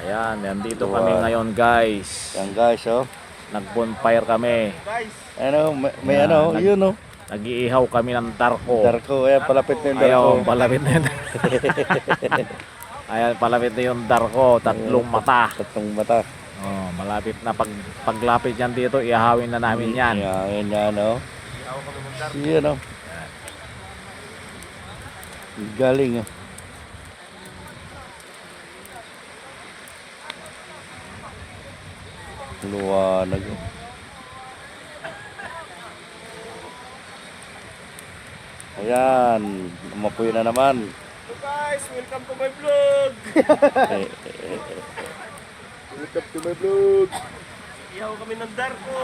Ayan, nandito kami ngayon guys. Yan guys, oh. Nag-bonfire kami. Ano, may Yan, ano, yun oh. Nag-iihaw kami ng darko. Darko, ayan, palapit na yung darko. Ayun, palapit na yun. Ayan, palapit na yung darko. Tatlong mata. Tatlong mata. Oh, malapit na paglapit yan dito, ihawin na namin yan. Yan, yan, oh. Yan, oh. Galing, oh. Luwanag. Ayan, umapoy na naman. So guys, welcome to my vlog. Welcome to my vlog. Ihaw kami ng darko.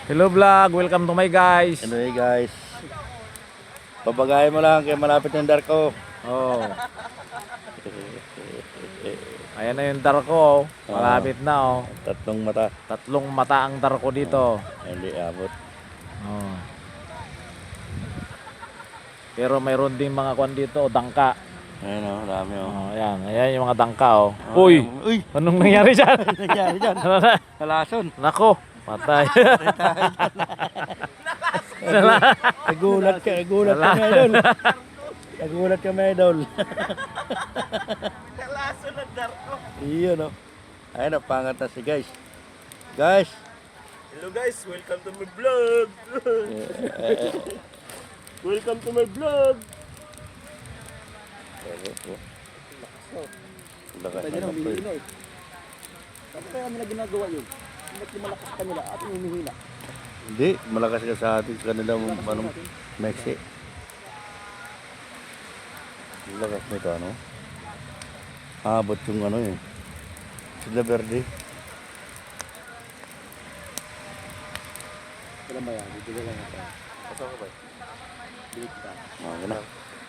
Hello vlog, welcome to my guys. Anyway guys, babagayin mo lang kaya malapit na yung darko. Oh. Ayan na yung darko, malapit na oh. Tatlong mata. Tatlong mata ang darko dito. Hindi abot. Oh. Pero mayroon din mga kwan dito, dangka. Ayan o, dami o. Oh, ayan yung mga dangka oh. Uy, Uy! anong nangyari dyan? Nangyari dyan. Nalason. Nako, patay. Nagulat ka mga idol. Nagulat ka mga idol. Kalaso ng darko. Iyon o. Ayun o, pangat na si guys. Guys! Hello guys, welcome to my vlog. Welcome to my vlog. Lakas na kapoy. Bakit kaya nila ginagawa yun? Bakit malakas kanila at humihina? Hindi, malakas ka sa atin sa kanila anong Mexi. Lakas nito ano? Abot yung ano eh. Sila Verde. Kailan ba yan? Bibigyan lang ito. Pasok ko ba? Bilik ka. Mga na.